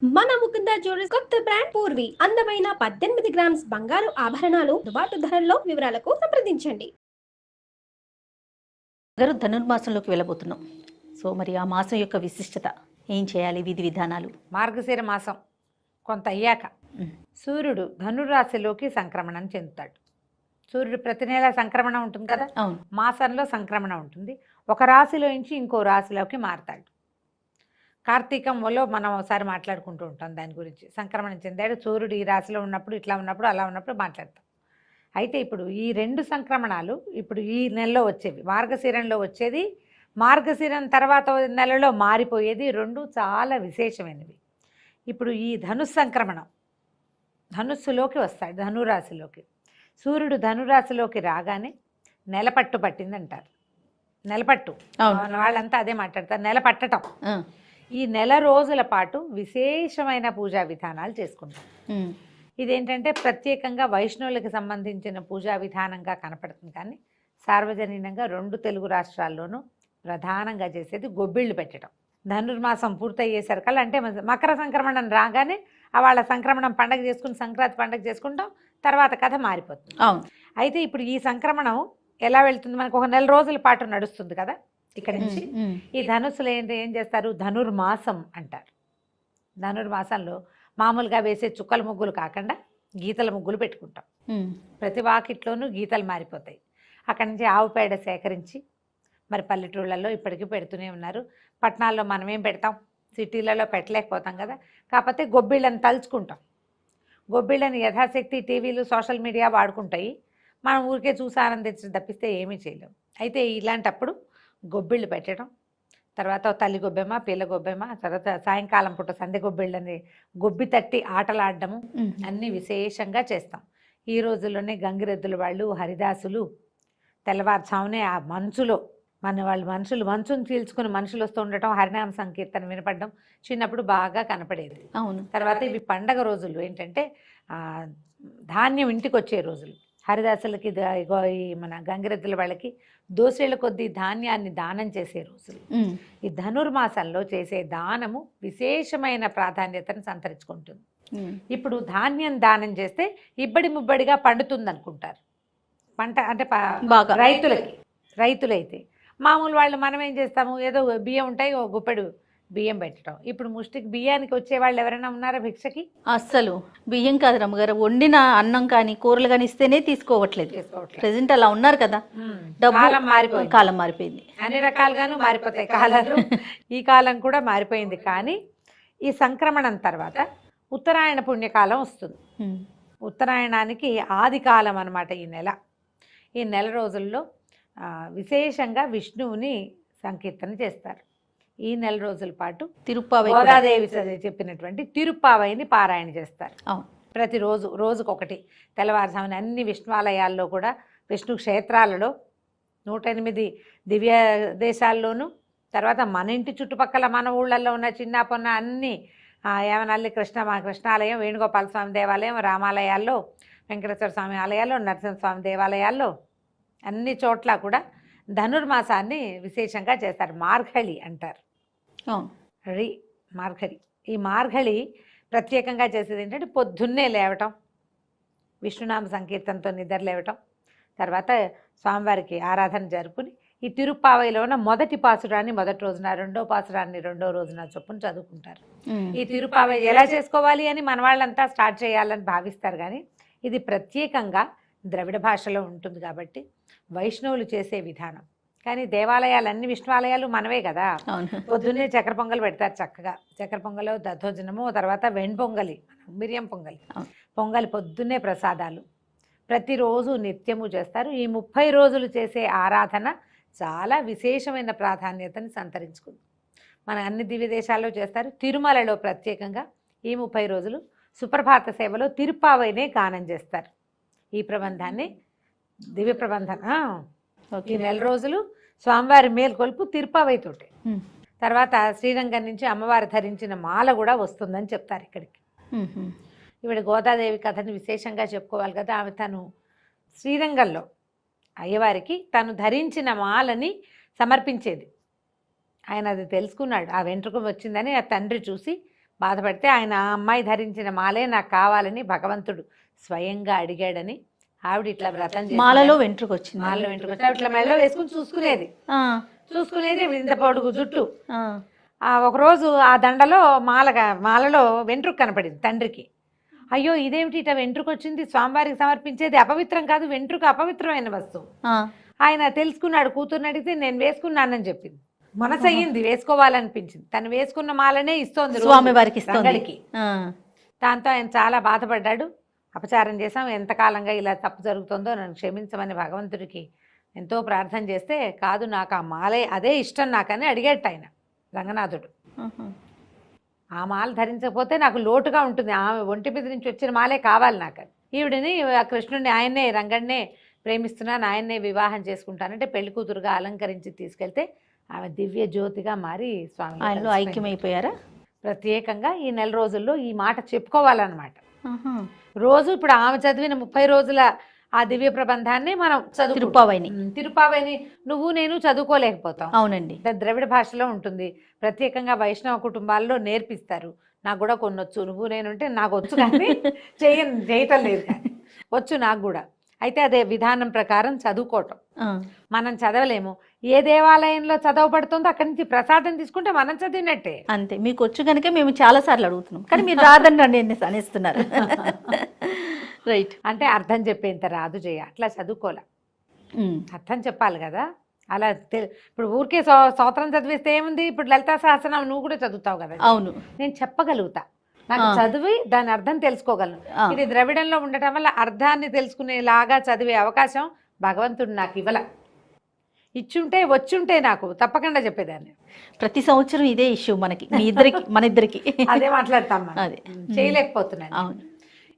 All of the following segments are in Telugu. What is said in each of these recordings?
మన ముకుంద జ్యువెలర్స్ కొత్త బ్రాండ్ పూర్వి అందమైన 18 గ్రామ్స్ బంగారు ఆభరణాలు దుబాటు ధరల్లో వివరాలకు సంప్రదించండి. గారు ధనుర్మాసంలోకి వెళ్ళబోతున్నాం. సో మరి ఆ మాసం యొక్క విశిష్టత ఏం చేయాలి, విధి విధానాలు? మార్గశిర మాసం కొంత అయ్యాక సూర్యుడు ధనురాశిలోకి సంక్రమణం చెందుతాడు. సూర్యుడు ప్రతి నెల సంక్రమణ ఉంటుంది కదా, అవును. మాసంలో సంక్రమణ ఉంటుంది. ఒక రాశిలో నుంచి ఇంకో రాశిలోకి మారతాడు. కార్తీకంలో మనం ఒకసారి మాట్లాడుకుంటూ ఉంటాం దాని గురించి. సంక్రమణం చెందాడు సూర్యుడు ఈ రాశిలో ఉన్నప్పుడు, ఇట్లా ఉన్నప్పుడు, అలా ఉన్నప్పుడు మాట్లాడతాం. అయితే ఇప్పుడు ఈ రెండు సంక్రమణాలు ఇప్పుడు ఈ నెలలో వచ్చేవి. మార్గశిరంలో వచ్చేది, మార్గశిరం తర్వాత నెలలో మారిపోయేది, రెండు చాలా విశేషమైనవి. ఇప్పుడు ఈ సంక్రమణం ధనుస్సులోకి వస్తాడు, ధనురాశిలోకి. సూర్యుడు ధనురాశిలోకి రాగానే నెలపట్టు పట్టిందంటారు. నెలపట్టు వాళ్ళంతా అదే మాట్లాడతారు, నెలపట్టడం. ఈ నెల రోజుల పాటు విశేషమైన పూజా విధానాలు చేసుకుంటాం. ఇదేంటంటే ప్రత్యేకంగా వైష్ణవులకు సంబంధించిన పూజా విధానంగా కనపడుతుంది, కానీ సార్వజనీనంగా రెండు తెలుగు రాష్ట్రాల్లోనూ ప్రధానంగా చేసేది గొబ్బిళ్ళు పెట్టడం. ధనుర్మాసం పూర్తయ్యేసరికల్లా, అంటే మకర సంక్రమణం రాగానే వాళ్ళ సంక్రమణం పండగ చేసుకుని సంక్రాంతి పండగ చేసుకుంటాం, తర్వాత కథ మారిపోతుంది. అయితే ఇప్పుడు ఈ సంక్రమణం ఎలా వెళ్తుంది, మనకు ఒక నెల రోజుల పాటు నడుస్తుంది కదా. ఇక్కడ నుంచి ఈ ధనుస్సులు ఏం చేస్తారు, ధనుర్మాసం అంటారు. ధనుర్మాసంలో మామూలుగా వేసే చుక్కల ముగ్గులు కాకుండా గీతల ముగ్గులు పెట్టుకుంటాం. ప్రతి వాకిట్లోనూ గీతలు మారిపోతాయి. అక్కడి నుంచి ఆవు పేడ సేకరించి, మరి పల్లెటూళ్ళల్లో ఇప్పటికీ పెడుతూనే ఉన్నారు. పట్టణాల్లో మనమేం పెడతాం, సిటీలలో పెట్టలేకపోతాం కదా. కాకపోతే గొబ్బిళ్ళని తలుచుకుంటాం. గొబ్బిళ్ళని యథాశక్తి టీవీలు సోషల్ మీడియా వాడుకుంటాయి, మనం ఊరికే చూసి ఆనందించడం తప్పిస్తే ఏమీ చేయలేం. అయితే ఇలాంటప్పుడు గొబ్బిళ్ళు పెట్టడం, తర్వాత తల్లి గొబ్బెమ్మ, పిల్ల గొబ్బెమ్మ, తర్వాత సాయంకాలం పూట సంధ్య గొబ్బిళ్ళని గొబ్బి తట్టి ఆటలాడడము అన్నీ విశేషంగా చేస్తాం. ఈ రోజుల్లోనే గంగిరెద్దుల వాళ్ళు, హరిదాసులు తెల్లవారుజామునే ఆ మంచులో వాళ్ళు మంచును చీల్చుకుని మనుషులు వస్తూ ఉండటం, హరినామ సంకీర్తన వినపడడం చిన్నప్పుడు బాగా కనపడేది. అవును. తర్వాత ఇవి పండగ రోజులు, ఏంటంటే ధాన్యం ఇంటికి వచ్చే రోజులు. హరిదాసులకి ఈ మన గంగిరెద్దుల వాళ్ళకి దోసేళ్ల కొద్దీ ధాన్యాన్ని దానం చేసే రోజులు. ఈ ధనుర్మాసంలో చేసే దానము విశేషమైన ప్రాధాన్యతను సంతరించుకుంటుంది. ఇప్పుడు ధాన్యం దానం చేస్తే ఇబ్బడి ముబ్బడిగా పండుతుంది అనుకుంటారు పంట, అంటే రైతులైతే. మామూలు వాళ్ళు మనం ఏం చేస్తాము, ఏదో బియ్యం ఉంటాయి, ఓ గుప్పెడు బియ్యం పెట్టడం. ఇప్పుడు ముష్టికి బియ్యానికి వచ్చే వాళ్ళు ఎవరైనా ఉన్నారా భిక్షకి? అస్సలు బియ్యం కాదు రమ్మగారు, వండిన అన్నం కానీ కూరలు కానీ ఇస్తేనే తీసుకోవట్లేదు. ప్రెసెంట్ అలా ఉన్నారు కదా. కాలం మారిపోయింది, అన్ని రకాలుగాను మారిపోతాయి కాలాలు. ఈ కాలం కూడా మారిపోయింది. కానీ ఈ సంక్రమణం తర్వాత ఉత్తరాయణ పుణ్యకాలం వస్తుంది. ఉత్తరాయణానికి ఆది కాలం అన్నమాట ఈ నెల రోజుల్లో విశేషంగా విష్ణువుని సంకీర్తన చేస్తారు. ఈ నెల రోజుల పాటు గోదాదేవి చెప్పినటువంటి తిరుప్పావైని పారాయణ చేస్తారు. ప్రతిరోజు రోజుకొకటి తెల్లవారుజామున అన్ని విష్ణువాలయాల్లో కూడా, విష్ణు క్షేత్రాలలో 108 దివ్య దేశాల్లోనూ, తర్వాత మన ఇంటి చుట్టుపక్కల మన ఊళ్ళల్లో ఉన్న చిన్న పొన్న అన్ని యావనల్లి కృష్ణాలయం, వేణుగోపాల స్వామి దేవాలయం, రామాలయాల్లో, వెంకటేశ్వర స్వామి ఆలయాల్లో, నరసింహస్వామి దేవాలయాల్లో అన్ని చోట్ల కూడా ధనుర్మాసాన్ని విశేషంగా చేస్తారు. మార్గళి అంటారు. మార్గళి. ఈ మార్గళి ప్రత్యేకంగా చేసేది ఏంటంటే పొద్దున్నే లేవటం, విష్ణునామ సంకీర్తనతో నిద్ర లేవటం, తర్వాత స్వామివారికి ఆరాధన జరుపుని ఈ తిరుప్పావైలో ఉన్న మొదటి పాసురాన్ని మొదటి రోజున, రెండో పాసురాన్ని రెండో రోజున చొప్పున చదువుకుంటారు. ఈ తిరుప్పావై ఎలా చేసుకోవాలి అని మన వాళ్ళంతా స్టార్ట్ చేయాలని భావిస్తారు, కానీ ఇది ప్రత్యేకంగా ద్రవిడ భాషలో ఉంటుంది కాబట్టి వైష్ణవులు చేసే విధానం. కానీ దేవాలయాలు, అన్ని విష్ణువాలయాలు మనవే కదా. పొద్దున్నే చక్కెర పొంగల్ పెడతారు చక్కగా. చక్కెర పొంగలు, దద్దోజనము, తర్వాత వెణ్పొంగలి, మిరియం పొంగలి పొద్దున్నే ప్రసాదాలు ప్రతిరోజు నిత్యము చేస్తారు. ఈ 30 రోజులు చేసే ఆరాధన చాలా విశేషమైన ప్రాధాన్యతని సంతరించుకుంది. మన అన్ని దివ్య దేశాల్లో చేస్తారు. తిరుమలలో ప్రత్యేకంగా ఈ 30 రోజులు సుప్రభాత సేవలో తిరుప్పావైనే గానం చేస్తారు. ఈ ప్రబంధాన్ని దివ్య ప్రబంధన ఈ నెల రోజులు స్వామివారి మేల్కొల్పు తిరుప్పావైతోటి. తర్వాత శ్రీరంగం నుంచి అమ్మవారు ధరించిన మాల కూడా వస్తుందని చెప్తారు ఇక్కడికి. ఇవిడ గోదాదేవి కథని విశేషంగా చెప్పుకోవాలి కదా. ఆమె తను శ్రీరంగంలో అయ్యవారికి తను ధరించిన మాలని సమర్పించేది. ఆయన అది తెలుసుకున్నాడు, ఆ వెంట్రుక వచ్చిందని ఆ తండ్రి చూసి బాధపడితే ఆయన ఆ అమ్మాయి ధరించిన మాలే నాకు కావాలని భగవంతుడు స్వయంగా అడిగాడని ఆవిడ ఇట్లా వ్రతం చేసింది. మాలలో వెంట్రుకు వచ్చింది. మాలలో వెంట్రుకు వచ్చి ఇట్లా మెడలో వేసుకుని చూసుకునేది ఇంత పొడుగు జుట్టు. ఒకరోజు ఆ దండలో మాలలో వెంట్రుకు కనపడింది తండ్రికి. అయ్యో ఇదేమిటి ఇట వెంట్రుకు వచ్చింది, స్వామివారికి సమర్పించేది అపవిత్రం కాదు, వెంట్రుక అపవిత్రమైన వస్తువు. ఆయన తెలుసుకున్నాడు, కూతుర్ని అడిగితే నేను వేసుకున్నానని చెప్పింది. మనసు అయ్యింది, వేసుకోవాలనిపించింది. తను వేసుకున్న మాలనే ఇస్తోంది స్వామివారికి రంగడికి. దాంతో ఆయన చాలా బాధపడ్డాడు. అపచారం చేశాం, ఎంతకాలంగా ఇలా తప్పు జరుగుతుందో నన్ను క్షమించమని భగవంతుడికి ఎంతో ప్రార్థన చేస్తే, కాదు నాకు ఆ మాలే అదే ఇష్టం నాకని అడిగేట ఆయన రంగనాథుడు. ఆ మాల ధరించకపోతే నాకు లోటుగా ఉంటుంది, ఆమె ఒంటి మీద నుంచి వచ్చిన మాలే కావాలి నాకు. ఈవిడిని ఆ కృష్ణుడిని ఆయన్నే రంగడినే ప్రేమిస్తున్నాను, ఆయన్నే వివాహం చేసుకుంటానంటే పెళ్లి కూతురుగా అలంకరించి తీసుకెళ్తే ఆమె దివ్య జ్యోతిగా మారి స్వామి ఆయనలో ఐక్యమైపోయారా. ప్రత్యేకంగా ఈ నెల రోజుల్లో ఈ మాట చెప్పుకోవాలన్నమాట. రోజు ఇప్పుడు ఆమె చదివిన 30 రోజుల ఆ దివ్య ప్రబంధాన్ని మనం తిరుపావైని నువ్వు నేను చదువుకోలేకపోతాం. అవునండి, ద్రవిడ భాషలో ఉంటుంది. ప్రత్యేకంగా వైష్ణవ కుటుంబాల్లో నేర్పిస్తారు. నాకు కూడా కొన్ని వచ్చు, నువ్వు నేను అంటే నాకు వచ్చు కానీ చేయటం లేదు, కానీ వచ్చు నాకు కూడా. అయితే అదే విధానం ప్రకారం చదువుకోవటం. మనం చదవలేము, ఏ దేవాలయంలో చదవబడుతుందో అక్కడి నుంచి ప్రసాదం తీసుకుంటే మనం చదివినట్టే. అంతే, మీకు వచ్చు కనుక మేము చాలా సార్లు అడుగుతున్నాం, కానీ మీరు రాదండి అనేస్తున్నారు. రైట్, అంటే అర్థం చెప్పేంత రాదు జయ, అట్లా చదువుకోలే, అర్థం చెప్పాలి కదా. అలా ఇప్పుడు ఊరికే స్తోత్రం చదివిస్తే ఏముంది, ఇప్పుడు లలితా సహస్రనామం నువ్వు కూడా చదువుతావు కదా. అవును, నేను చెప్పగలుగుతా, నాకు చదివి దాని అర్థం తెలుసుకోగలను. ఇది ద్రవిడంలో ఉండటం వల్ల అర్థాన్ని తెలుసుకునేలాగా చదివే అవకాశం భగవంతుడు నాకు ఇవ్వల. ఇచ్చుంటే వచ్చుంటే నాకు తప్పకుండా చెప్పేదాన్ని. ప్రతి సంవత్సరం ఇదే ఇష్యూ మనకి, మన ఇద్దరికి అదే మాట్లాడతాం, అదే చేయలేకపోతున్నాను. అవును,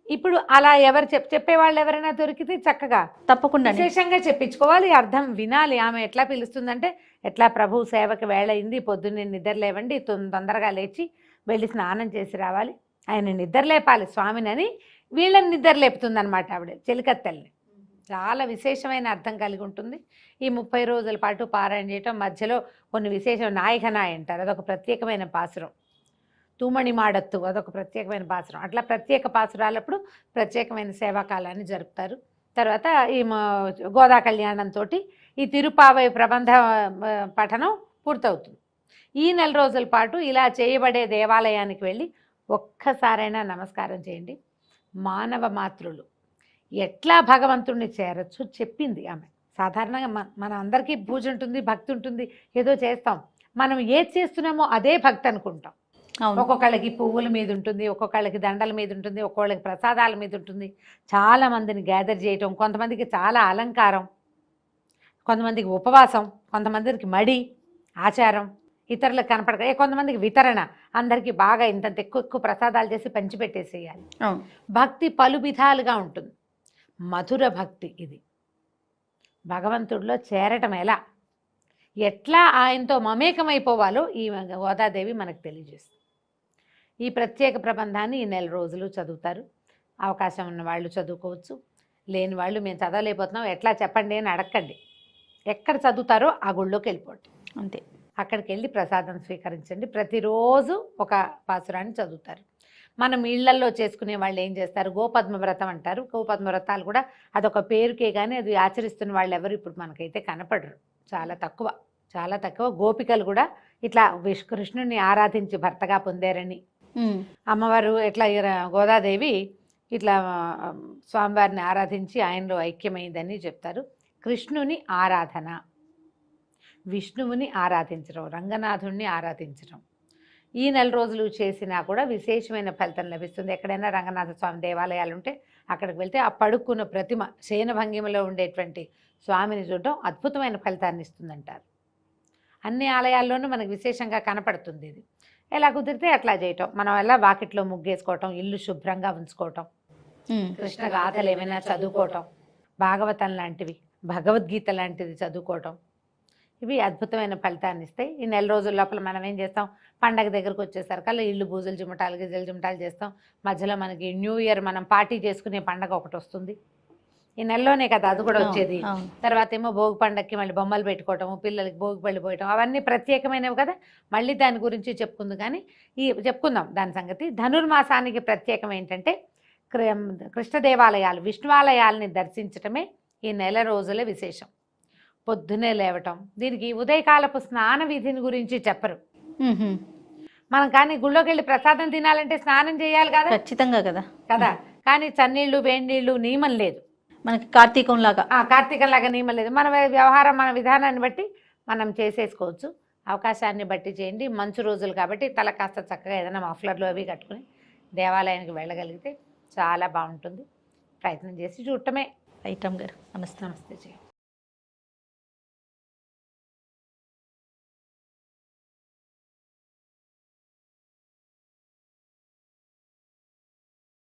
ఇప్పుడు అలా ఎవరు చెప్పేవాళ్ళు ఎవరైనా దొరికితే చక్కగా తప్పకుండా విశేషంగా చెప్పించుకోవాలి, అర్థం వినాలి. ఆమె ఎట్లా పిలుస్తుందంటే, ఎట్లా ప్రభు సేవకి వేళయింది, పొద్దున్నే నిద్ర లేవండి, తొందరగా లేచి వెళ్ళి స్నానం చేసి రావాలి, ఆయన నిద్ర లేపాలి స్వామిని, వీళ్ళని నిద్ర లేపుతుంది అనమాట ఆవిడ చెలికత్తెల్ని. చాలా విశేషమైన అర్థం కలిగి ఉంటుంది. ఈ 30 రోజుల పాటు పారాయణ చేయటం, మధ్యలో కొన్ని విశేషం నాయకనాయ అంటారు, అదొక ప్రత్యేకమైన పాసురం. తూమణి మాడత్తు అదొక ప్రత్యేకమైన పాసురం. అట్లా ప్రత్యేక పాసురాలప్పుడు ప్రత్యేకమైన సేవాకాలాన్ని జరుపుతారు. తర్వాత ఈ గోదా కళ్యాణంతో ఈ తిరుపావై ప్రబంధ పఠనం పూర్తవుతుంది. ఈ నెల రోజుల పాటు ఇలా చేయబడే దేవాలయానికి వెళ్ళి ఒక్కసారైనా నమస్కారం చేయండి. మానవ మాతృలు ఎట్లా భగవంతుణ్ణి చేరచ్చు చెప్పింది ఆమె. సాధారణంగా మన అందరికీ పూజ ఉంటుంది, భక్తి ఉంటుంది, ఏదో చేస్తాం. మనం ఏది చేస్తున్నామో అదే భక్తి అనుకుంటాం. ఒక్కొక్కళ్ళకి పువ్వుల మీద ఉంటుంది, ఒక్కొక్కళ్ళకి దండల మీద ఉంటుంది, ఒక్కొక్కళ్ళకి ప్రసాదాల మీద ఉంటుంది. చాలా మందిని గ్యాదర్ చేయటం, కొంతమందికి చాలా అలంకారం, కొంతమందికి ఉపవాసం, కొంతమందికి మడి ఆచారం, ఇతరులకు కనపడక, కొంతమందికి వితరణ, అందరికీ బాగా ఇంత ఎక్కువ ప్రసాదాలు చేసి పంచిపెట్టేసేయాలి. భక్తి పలు విధాలుగా ఉంటుంది. మధుర భక్తి ఇది. భగవంతుడిలో చేరటం ఎట్లా ఆయనతో మమేకమైపోవాలో ఈ గోదాదేవి మనకు తెలియజేస్తుంది. ఈ ప్రత్యేక ప్రబంధాన్ని ఈ నెల రోజులు చదువుతారు. అవకాశం ఉన్న వాళ్ళు చదువుకోవచ్చు, లేని వాళ్ళు మేము చదవలేకపోతున్నాం ఎట్లా చెప్పండి అని అడగండి. ఎక్కడ చదువుతారో ఆ గుళ్ళోకి వెళ్ళిపోండి, అంతే. అక్కడికి వెళ్ళి ప్రసాదం స్వీకరించండి. ప్రతిరోజు ఒక పాసురాన్ని చదువుతారు. మనం ఇళ్లల్లో చేసుకునే వాళ్ళు ఏం చేస్తారు, గోపద్మ వ్రతం అంటారు. గోపద్మ వ్రతాలు కూడా అదొక పేరుకే కానీ అది ఆచరిస్తున్న వాళ్ళు ఎవరు ఇప్పుడు మనకైతే కనపడరు, చాలా తక్కువ. గోపికలు కూడా ఇట్లా కృష్ణుని ఆరాధించి భర్తగా పొందారని, అమ్మవారు ఎట్లా గోదాదేవి ఇట్లా స్వామివారిని ఆరాధించి ఆయనలో ఐక్యమైందని చెప్తారు. కృష్ణుని ఆరాధన, విష్ణువుని ఆరాధించడం, రంగనాథుణ్ణి ఆరాధించడం ఈ నెల రోజులు చేసినా కూడా విశేషమైన ఫలితం లభిస్తుంది. ఎక్కడైనా రంగనాథ స్వామి దేవాలయాలు ఉంటే అక్కడికి వెళ్తే ఆ పడుకున్న ప్రతిమ శయనభంగిమలో ఉండేటువంటి స్వామిని చూడటం అద్భుతమైన ఫలితాన్ని ఇస్తుందంటారు. అన్ని ఆలయాల్లోనూ మనకు విశేషంగా కనపడుతుంది ఇది. ఎలా కుదిరితే అట్లా చేయటం, మనం ఎలా వాకిట్లో ముగ్గేసుకోవటం, ఇల్లు శుభ్రంగా ఉంచుకోవటం, కృష్ణ గాథలు ఏమైనా చదువుకోవటం, భాగవతం లాంటివి, భగవద్గీత లాంటిది చదువుకోవటం, ఇవి అద్భుతమైన ఫలితాన్ని ఇస్తాయి. ఈ నెల రోజుల లోపల మనం ఏం చేస్తాం, పండగ దగ్గరకు వచ్చేసరికల్లా ఇల్లు బూజులు గిజలు చిమటాలు చేస్తాం. మధ్యలో మనకి న్యూ ఇయర్ మనం పార్టీ చేసుకునే పండగ ఒకటి వస్తుంది. ఈ నెలలోనే కదా అది కూడా అవును, వచ్చేది. అవును. తర్వాత ఏమో భోగి పండక్కి మళ్ళీ బొమ్మలు పెట్టుకోవటము, పిల్లలకి భోగి పళ్ళు పోయటం, అవన్నీ ప్రత్యేకమైనవి కదా. మళ్ళీ దాని గురించి చెప్పుకుంది కానీ చెప్పుకుందాం దాని సంగతి. ధనుర్మాసానికి ప్రత్యేకం ఏంటంటే కృష్ణ దేవాలయాలు, విష్ణువాలయాల్ని దర్శించటమే ఈ నెల రోజుల విశేషం. పొద్దునే లేవటం, దీనికి ఉదయకాలపు స్నాన విధిని గురించి చెప్పరు. మ్మ్హ్మ్. మనం కానీ గుళ్ళోకి వెళ్ళి ప్రసాదం తినాలంటే స్నానం చేయాలి కదా ఖచ్చితంగా కదా. కదా. కానీ చన్నీళ్ళు వేడినీళ్ళు నియమం లేదు. మనకి కార్తీకం లాగా. కార్తీకంలాగా నియమం లేదు. మన వ్యవహారం, మన విధానాన్ని బట్టి మనం చేసేసుకోవచ్చు. అవకాశాన్ని బట్టి చేయండి. మంచు రోజులు కాబట్టి తల కాస్త చక్కగా ఏదైనా మఫ్లర్లు అవి కట్టుకుని దేవాలయానికి వెళ్ళగలిగితే చాలా బాగుంటుంది. ప్రయత్నం చేసి చూడటమే. రైటమ్ గారు నమస్తే. నమస్తే చేయండి.